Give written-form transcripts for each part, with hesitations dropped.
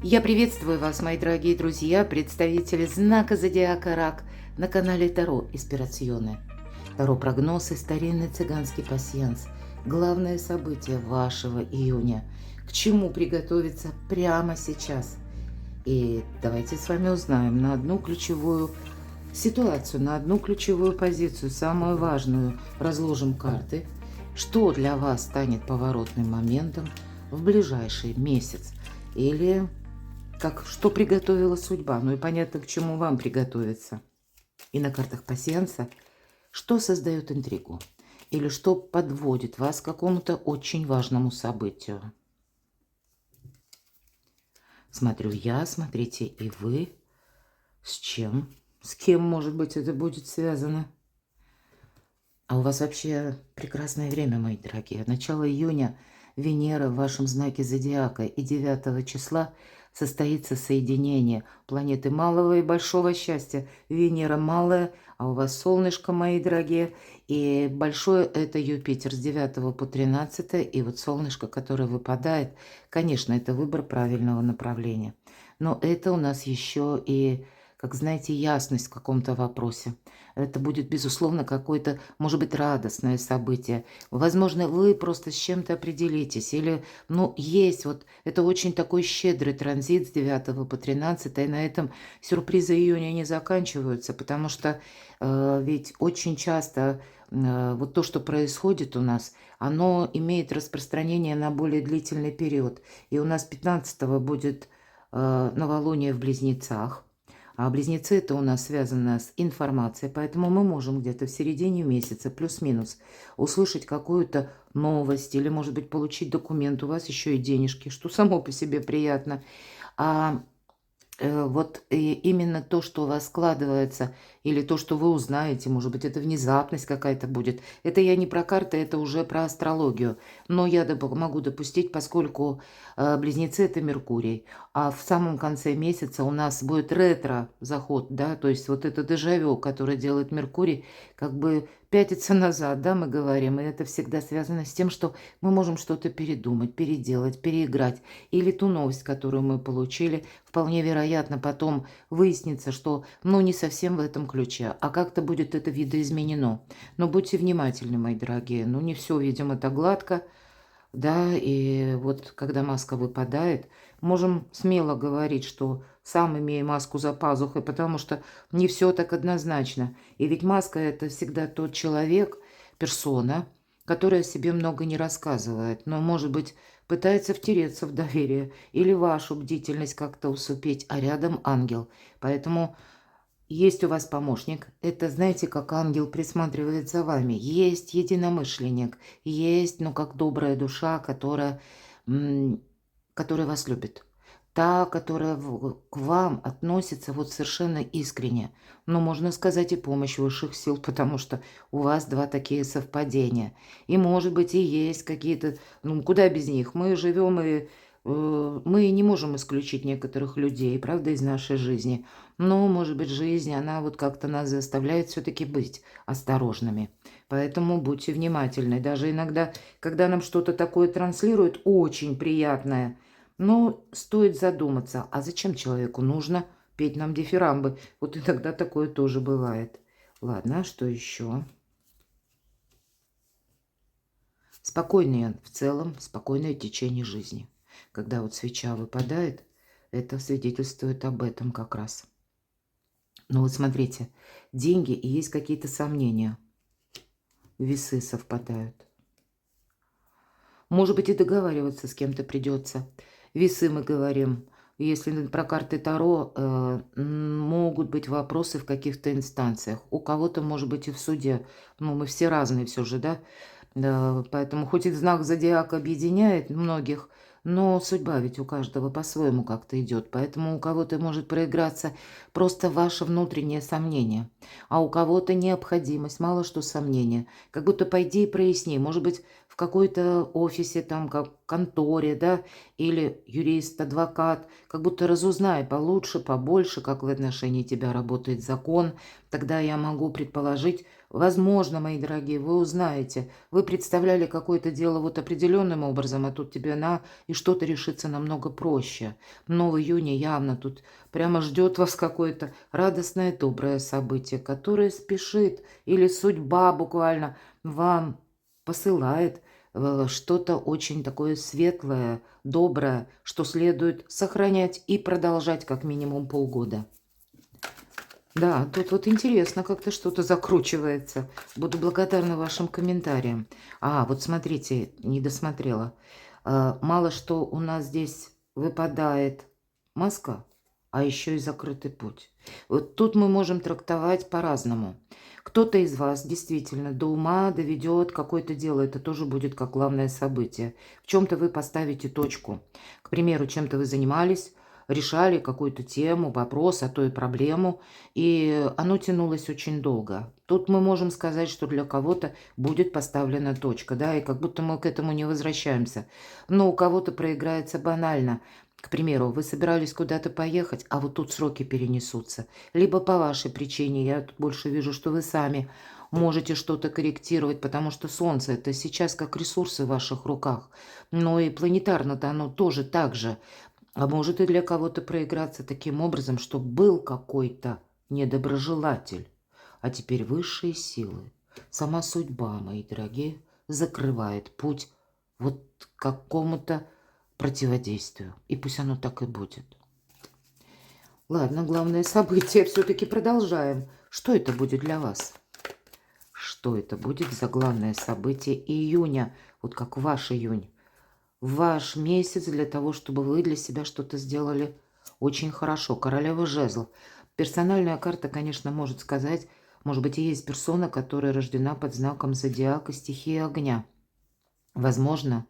Я приветствую вас, мои дорогие друзья, представители знака Зодиака Рак на канале Таро Инспирационе. Таро-прогноз и старинный цыганский пасьянс. Главное событие вашего июня. К чему приготовиться прямо сейчас? И давайте с вами узнаем на одну ключевую ситуацию, на одну ключевую позицию, самую важную. Разложим карты. Что для вас станет поворотным моментом в ближайший месяц? Или что приготовила судьба? Ну и понятно, к чему вам приготовиться. И на картах пасьянса, что создает интригу? Или что подводит вас к какому-то очень важному событию? Смотрю я, смотрите и вы. С чем? С кем, может быть, это будет связано? А у вас вообще прекрасное время, мои дорогие. Начало июня Венера в вашем знаке Зодиака, и 9 числа состоится соединение планеты малого и большого счастья. Венера малая, а у вас солнышко, мои дорогие, и большое это Юпитер с 9 по 13, и вот солнышко, которое выпадает, конечно, это выбор правильного направления. Но это у нас еще и, как знаете, ясность в каком-то вопросе. Это будет, безусловно, какое-то, может быть, радостное событие. Возможно, вы просто с чем-то определитесь. Или, ну, есть вот, это очень такой щедрый транзит с 9 по 13. И на этом сюрпризы июня не заканчиваются, потому что ведь очень часто вот то, что происходит у нас, оно имеет распространение на более длительный период. И у нас 15 будет новолуние в Близнецах. А близнецы это у нас связано с информацией, поэтому мы можем где-то в середине месяца, плюс-минус, услышать какую-то новость или, может быть, получить документ, у вас еще и денежки, что само по себе приятно. А вот именно то, что у вас складывается, или то, что вы узнаете, может быть, это внезапность какая-то будет. Это я не про карты, это уже про астрологию. Но я могу допустить, поскольку близнецы – это Меркурий. А в самом конце месяца у нас будет ретро-заход, да, то есть вот это дежавю, которое делает Меркурий, как бы пятится назад, да, мы говорим. И это всегда связано с тем, что мы можем что-то передумать, переделать, переиграть. Или ту новость, которую мы получили, вполне вероятно, потом выяснится, что, ну, не совсем в этом ключе, а как-то будет это видоизменено. Но будьте внимательны, мои дорогие. Ну, не все, видимо, так гладко, да, и вот когда маска выпадает, можем смело говорить, что сам имею маску за пазухой, потому что не все так однозначно. И ведь маска – это всегда тот человек, персона, которая о себе много не рассказывает, но, может быть, пытается втереться в доверие или вашу бдительность как-то усыпить, а рядом ангел. Поэтому есть у вас помощник. Это, знаете, как ангел присматривает за вами. Есть единомышленник. Есть, ну, как добрая душа, которая вас любит. Та, которая к вам относится вот совершенно искренне. Но можно сказать и помощь высших сил, потому что у вас два такие совпадения. И, может быть, и есть какие-то... Ну, куда без них? Мы живем и... Мы не можем исключить некоторых людей, правда, из нашей жизни. Но, может быть, жизнь, она вот как-то нас заставляет все-таки быть осторожными. Поэтому будьте внимательны. Даже иногда, когда нам что-то такое транслируют, очень приятное, но стоит задуматься, а зачем человеку нужно петь нам дифирамбы? Вот иногда такое тоже бывает. Ладно, а что еще? Спокойное в целом, спокойное течение жизни. Когда вот свеча выпадает, это свидетельствует об этом как раз. Но вот смотрите, деньги и есть какие-то сомнения. Весы совпадают. Может быть, и договариваться с кем-то придется. Весы мы говорим. Если про карты Таро, могут быть вопросы в каких-то инстанциях. У кого-то, может быть, и в суде. Ну, мы все разные все же, да? Да, поэтому хоть и знак зодиака объединяет многих, но судьба ведь у каждого по-своему как-то идет. Поэтому у кого-то может проиграться просто ваше внутреннее сомнение, а у кого-то необходимость, мало что сомнение. Как будто пойди и проясни. Может быть, в какой-то офисе, там, как конторе, да, или юрист, адвокат, как будто разузнай получше, побольше, как в отношении тебя работает закон. Тогда я могу предположить, Возможно, мои дорогие, вы узнаете, вы представляли какое-то дело вот определенным образом, а тут тебе на, и что-то решится намного проще. Но в июне явно тут прямо ждет вас какое-то радостное, доброе событие, которое спешит, или судьба буквально вам посылает что-то очень такое светлое, доброе, что следует сохранять и продолжать как минимум полгода. Да, тут вот интересно, как-то что-то закручивается. Буду благодарна вашим комментариям. Вот смотрите, не досмотрела. Мало что у нас здесь выпадает маска, а еще и закрытый путь. Вот тут мы можем трактовать по-разному. Кто-то из вас действительно до ума доведет какое-то дело, это тоже будет как главное событие. В чем-то вы поставите точку. К примеру, чем-то вы занимались, решали какую-то тему, вопрос, а то и проблему, и оно тянулось очень долго. Тут мы можем сказать, что для кого-то будет поставлена точка, да, и как будто мы к этому не возвращаемся. Но у кого-то проиграется банально. К примеру, вы собирались куда-то поехать, а вот тут сроки перенесутся. Либо по вашей причине, я тут больше вижу, что вы сами можете что-то корректировать, потому что Солнце это сейчас как ресурсы в ваших руках. Но и планетарно-то оно тоже так же. А может и для кого-то проиграться таким образом, что был какой-то недоброжелатель, а теперь высшие силы, сама судьба, мои дорогие, закрывает путь вот к какому-то противодействию. И пусть оно так и будет. Ладно, главное событие все-таки продолжаем. Что это будет для вас? Что это будет за главное событие июня, вот как ваш июнь? Ваш месяц для того, чтобы вы для себя что-то сделали очень хорошо. Королева жезлов. Персональная карта, конечно, может сказать, может быть, и есть персона, которая рождена под знаком зодиака стихии огня. Возможно,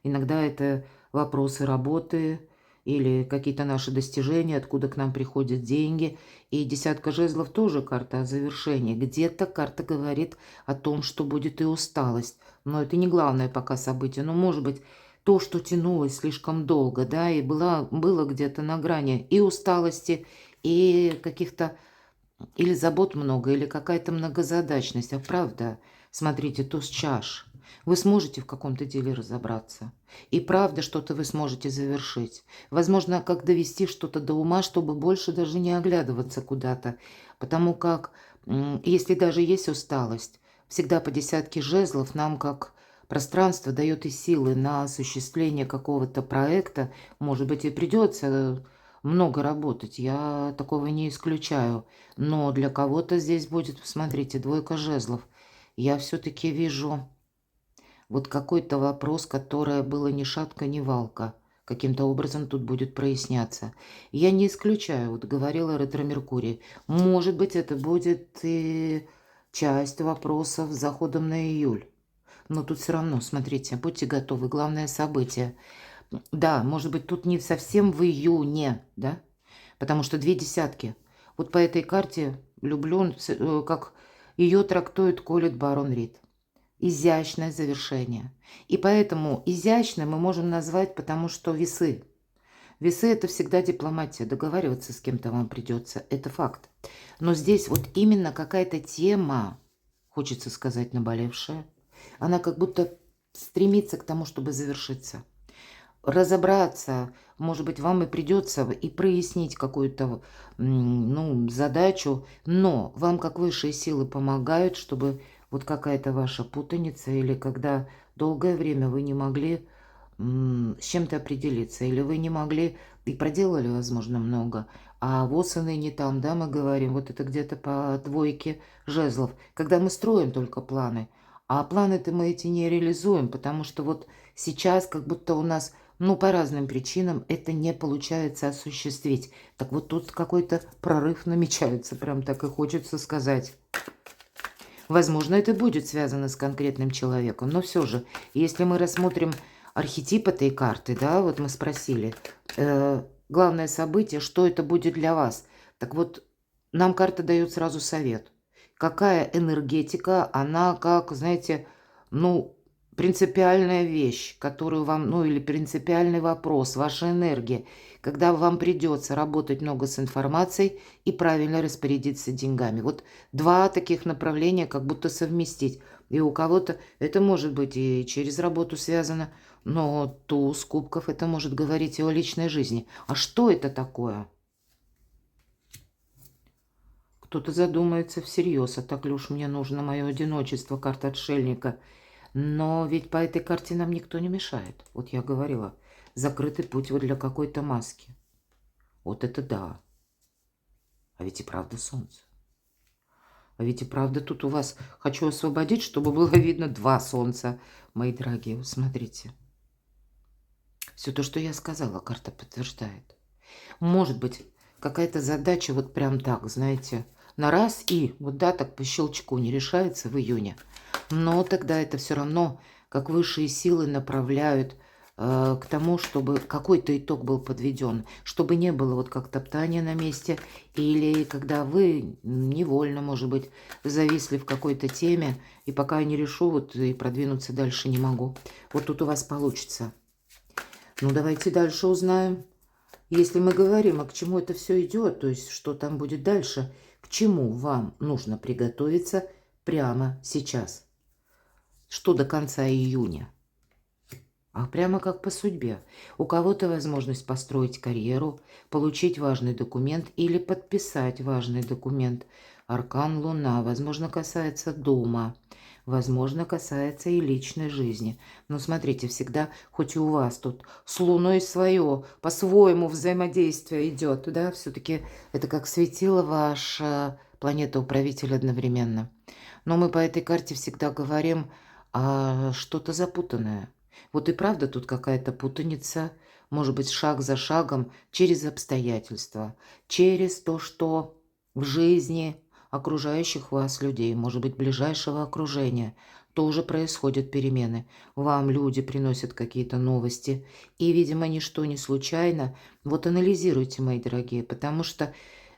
иногда это вопросы работы или какие-то наши достижения, откуда к нам приходят деньги. И десятка жезлов тоже карта о завершении. Где-то карта говорит о том, что будет и усталость. Но это не главное пока событие. Но, может быть, то, что тянулось слишком долго, да, и было где-то на грани и усталости, и каких-то, или забот много, или какая-то многозадачность. А правда, смотрите, туз чаш. Вы сможете в каком-то деле разобраться. И правда, что-то вы сможете завершить. Возможно, как довести что-то до ума, чтобы больше даже не оглядываться куда-то. Потому как, если даже есть усталость, всегда по десятке жезлов нам как пространство дает и силы на осуществление какого-то проекта. Может быть, и придется много работать, я такого не исключаю. Но для кого-то здесь будет, смотрите, двойка жезлов. Я все-таки вижу вот какой-то вопрос, который было ни шатка, ни валка. Каким-то образом тут будет проясняться. Я не исключаю, вот говорила ретро-меркурий. Может быть, это будет и часть вопросов с заходом на июль. Но тут все равно, смотрите, будьте готовы. Главное событие. Да, может быть, тут не совсем в июне, да? Потому что две десятки. Вот по этой карте люблю, как ее трактует Колет Барон Рид. Изящное завершение. И поэтому изящное мы можем назвать, потому что весы. Весы – это всегда дипломатия. Договариваться с кем-то вам придется. Это факт. Но здесь вот именно какая-то тема, хочется сказать, наболевшая, она как будто стремится к тому, чтобы завершиться. Разобраться, может быть, вам и придется и прояснить какую-то задачу, но вам как высшие силы помогают, чтобы вот какая-то ваша путаница или когда долгое время вы не могли с чем-то определиться, или вы не могли и проделали, возможно, много, а вот и не там, да, мы говорим, вот это где-то по двойке жезлов, когда мы строим только планы, а планы-то мы эти не реализуем, потому что вот сейчас как будто у нас, по разным причинам это не получается осуществить. Так вот тут какой-то прорыв намечается, прям так и хочется сказать. Возможно, это будет связано с конкретным человеком, но все же, если мы рассмотрим архетип этой карты, да, вот мы спросили, главное событие, что это будет для вас. Так вот, нам карта дает сразу совет. Какая энергетика, она как, знаете, принципиальная вещь, которую вам, ну или принципиальный вопрос, ваша энергия, когда вам придется работать много с информацией и правильно распорядиться деньгами. Вот два таких направления как будто совместить. И у кого-то это может быть и через работу связано, но туз кубков это может говорить и о личной жизни. А что это такое? Кто-то задумается всерьез, а так ли уж мне нужно мое одиночество, карта отшельника. Но ведь по этой карте нам никто не мешает. Вот я говорила, закрытый путь вот для какой-то маски. Вот это да. А ведь и правда солнце. А ведь и правда тут у вас хочу освободить, чтобы было видно два солнца, мои дорогие. Вот смотрите. Все то, что я сказала, карта подтверждает. Может быть, какая-то задача вот прям так, знаете, на раз и вот да, так по щелчку не решается в июне. Но тогда это все равно, как высшие силы направляют к тому, чтобы какой-то итог был подведен, чтобы не было вот как топтания на месте, или когда вы невольно, может быть, зависли в какой-то теме, и пока я не решу, вот и продвинуться дальше не могу. Вот тут у вас получится. Ну, давайте дальше узнаем. Если мы говорим, а к чему это все идет, то есть что там будет дальше, к чему вам нужно приготовиться прямо сейчас, что до конца июня. А прямо как по судьбе. У кого-то возможность построить карьеру, получить важный документ или подписать важный документ. Аркан Луна, возможно, касается дома, возможно, касается и личной жизни. Но смотрите, всегда, хоть и у вас тут с Луной свое, по-своему взаимодействие идет, да, все-таки это как светило ваша планета-управитель одновременно. Но мы по этой карте всегда говорим что-то запутанное. Вот и правда тут какая-то путаница, может быть, шаг за шагом, через обстоятельства, через то, что в жизни окружающих вас людей, может быть, ближайшего окружения, тоже происходят перемены. Вам люди приносят какие-то новости, и, видимо, ничто не случайно. Вот анализируйте, мои дорогие, потому что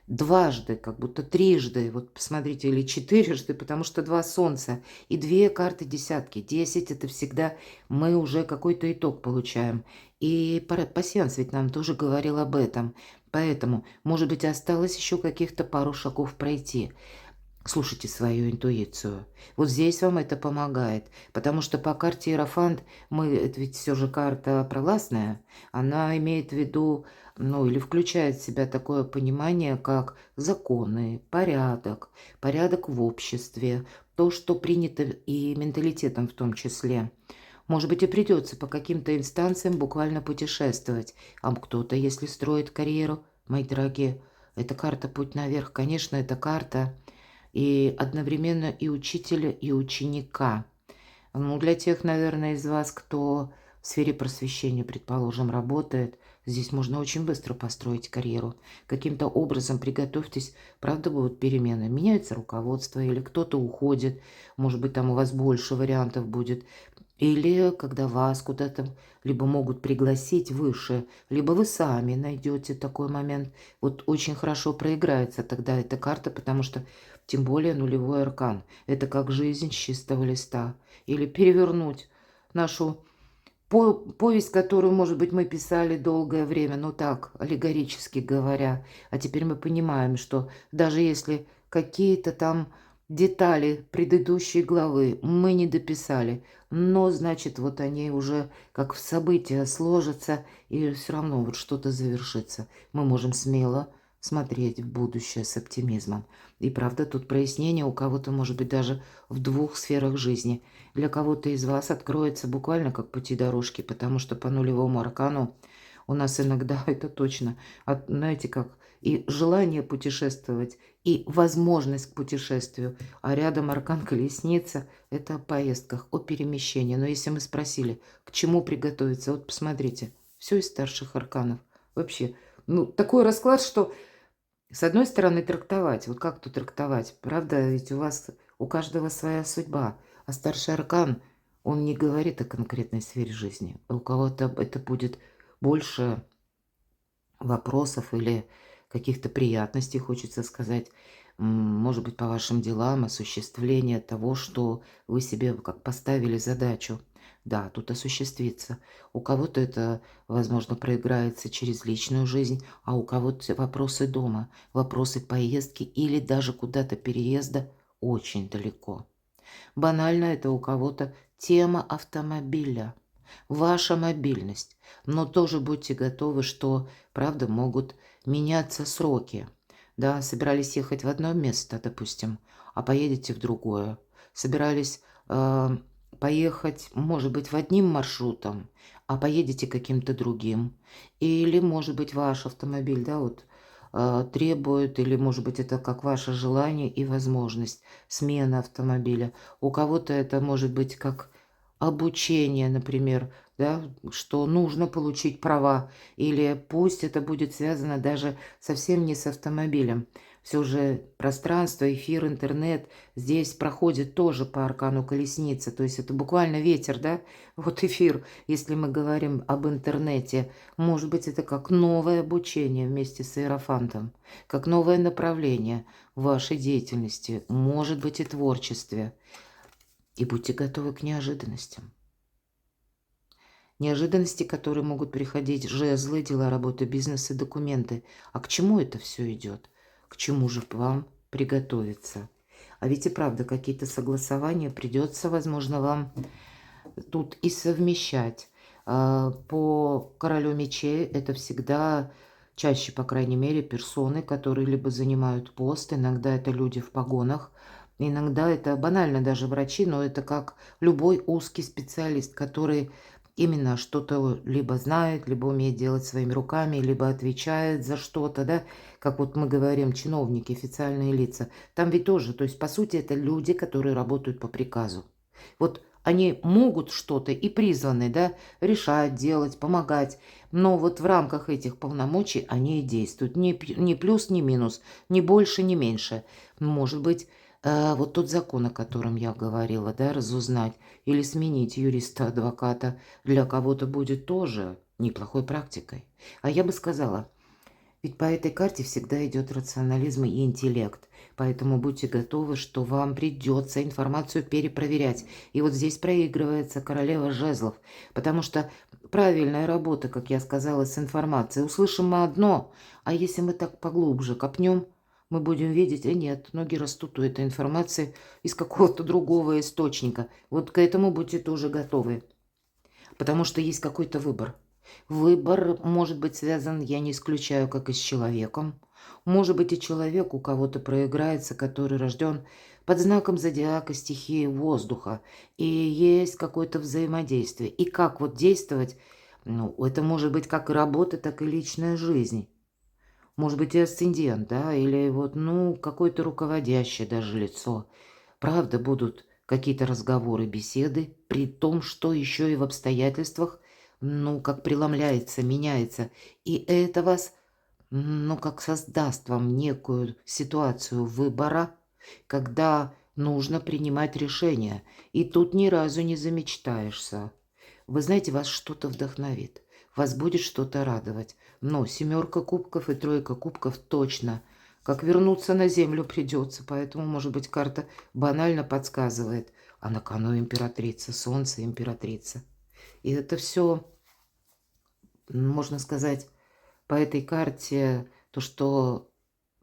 дважды, как будто трижды, вот посмотрите, или четырежды, потому что два солнца и две карты десятки. 10 это всегда мы уже какой-то итог получаем. И пасьянс ведь нам тоже говорил об этом. Поэтому, может быть, осталось еще каких-то пару шагов пройти. Слушайте свою интуицию. Вот здесь вам это помогает, потому что по карте Иерофант это ведь все же карта прогласная, она имеет в виду, ну или включает в себя такое понимание, как законы, порядок в обществе, то, что принято и менталитетом в том числе. Может быть, и придется по каким-то инстанциям буквально путешествовать, а кто-то, если строит карьеру, мои дорогие, это карта «Путь наверх», конечно, это карта и одновременно и учителя, и ученика. Ну, для тех, наверное, из вас, кто в сфере просвещения, предположим, работает, здесь можно очень быстро построить карьеру. Каким-то образом приготовьтесь, правда, будут перемены. Меняется руководство или кто-то уходит, может быть, там у вас больше вариантов будет. Или когда вас куда-то либо могут пригласить выше, либо вы сами найдете такой момент. Вот очень хорошо проиграется тогда эта карта, потому что тем более нулевой аркан. Это как жизнь с чистого листа. Или перевернуть нашу повесть, которую, может быть, мы писали долгое время, ну так, аллегорически говоря. А теперь мы понимаем, что даже если какие-то там детали предыдущей главы мы не дописали, но, значит, вот они уже как в события сложатся, и все равно вот что-то завершится. Мы можем смело смотреть в будущее с оптимизмом. И правда, тут прояснение у кого-то, может быть, даже в двух сферах жизни. Для кого-то из вас откроется буквально как пути дорожки, потому что по нулевому аркану у нас иногда, это точно, знаете, как и желание путешествовать, и возможность к путешествию. А рядом аркан колесница – это о поездках, о перемещении. Но если мы спросили, к чему приготовиться, вот посмотрите, все из старших арканов. Вообще, ну, такой расклад, что с одной стороны трактовать, вот как тут трактовать, правда, ведь у вас, у каждого своя судьба, а старший аркан, он не говорит о конкретной сфере жизни. У кого-то это будет больше вопросов или каких-то приятностей, хочется сказать, может быть, по вашим делам, осуществление того, что вы себе как поставили задачу. Да, тут осуществится. У кого-то это, возможно, проиграется через личную жизнь, а у кого-то вопросы дома, вопросы поездки или даже куда-то переезда очень далеко. Банально это у кого-то тема автомобиля, ваша мобильность. Но тоже будьте готовы, что, правда, могут меняться сроки. Да, собирались ехать в одно место, допустим, а поедете в другое. Собирались поехать, может быть, в одним маршрутом, а поедете каким-то другим. Или, может быть, ваш автомобиль, да, вот требует, или, может быть, это как ваше желание и возможность смены автомобиля. У кого-то это может быть как обучение, например, да, что нужно получить права, или пусть это будет связано даже совсем не с автомобилем. Все же пространство, эфир, интернет здесь проходит тоже по аркану колесницы, то есть это буквально ветер, да, вот эфир, если мы говорим об интернете. Может быть, это как новое обучение вместе с иерофантом, как новое направление в вашей деятельности, может быть, и творчестве. И будьте готовы к неожиданностям. Неожиданности, которые могут приходить, жезлы, дела, работа, бизнес и документы. А к чему это все идет? К чему же вам приготовиться? А ведь и правда, какие-то согласования придется, возможно, вам тут и совмещать. По королю мечей это всегда чаще, по крайней мере, персоны, которые либо занимают пост, иногда это люди в погонах, иногда это банально даже врачи, но это как любой узкий специалист, который именно что-то либо знает, либо умеет делать своими руками, либо отвечает за что-то, да, как вот мы говорим, чиновники, официальные лица. Там ведь тоже, то есть, по сути, это люди, которые работают по приказу. Вот они могут что-то и призваны, да, решать, делать, помогать, но вот в рамках этих полномочий они и действуют. Ни плюс, ни минус, ни больше, ни меньше. Может быть, вот тот закон, о котором я говорила, да, разузнать или сменить юриста-адвоката для кого-то будет тоже неплохой практикой. А я бы сказала, ведь по этой карте всегда идет рационализм и интеллект. Поэтому будьте готовы, что вам придется информацию перепроверять. И вот здесь проигрывается королева жезлов. Потому что правильная работа, как я сказала, с информацией. Услышим мы одно, а если мы так поглубже копнем, мы будем видеть, нет, ноги растут у этой информации из какого-то другого источника. Вот к этому будьте тоже готовы. Потому что есть какой-то выбор. Выбор может быть связан, я не исключаю, как и с человеком. Может быть и человек у кого-то проиграется, который рожден под знаком зодиака стихии воздуха. И есть какое-то взаимодействие. И как вот действовать, ну, это может быть как и работа, так и личная жизнь. Может быть и асцендент, да, или вот, ну, какое-то руководящее даже лицо. Правда, будут какие-то разговоры, беседы, при том, что еще и в обстоятельствах, ну, как преломляется, меняется. И это вас, ну, как создаст вам некую ситуацию выбора, когда нужно принимать решение. И тут ни разу не замечтаешься. Вы знаете, вас что-то вдохновит, вас будет что-то радовать. Но семерка кубков и тройка кубков точно. Как вернуться на землю придется, поэтому, может быть, карта банально подсказывает. А на кону императрица, солнце императрица. И это все, можно сказать, по этой карте, то, что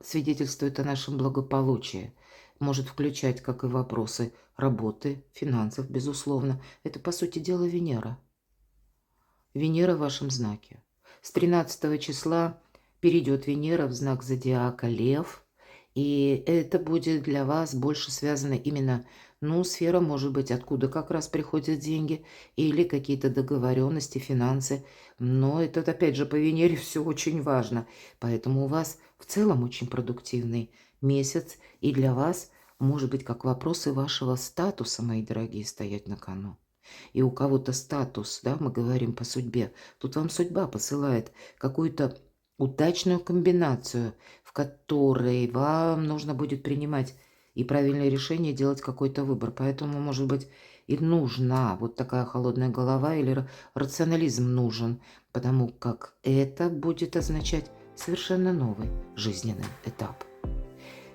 свидетельствует о нашем благополучии, может включать как и вопросы работы, финансов, безусловно. Это, по сути дела, Венера. Венера в вашем знаке. С 13 числа перейдет Венера в знак зодиака Лев. И это будет для вас больше связано именно, ну, сфера, может быть, откуда как раз приходят деньги, или какие-то договоренности, финансы. Но это, опять же, по Венере все очень важно. Поэтому у вас в целом очень продуктивный месяц. И для вас, может быть, как вопросы вашего статуса, мои дорогие, стоять на кону. И у кого-то статус, да, мы говорим по судьбе. Тут вам судьба посылает какую-то удачную комбинацию, в которой вам нужно будет принимать и правильное решение, делать какой-то выбор. Поэтому, может быть, и нужна вот такая холодная голова или рационализм нужен, потому как это будет означать совершенно новый жизненный этап.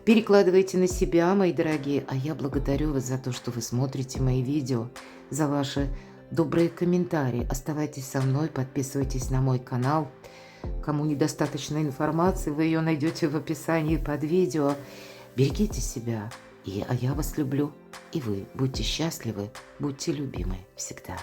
Перекладывайте на себя, мои дорогие, а я благодарю вас за то, что вы смотрите мои видео, за ваши добрые комментарии. Оставайтесь со мной, подписывайтесь на мой канал. Кому недостаточно информации, вы ее найдете в описании под видео. Берегите себя, а я вас люблю. И вы будьте счастливы, будьте любимы всегда.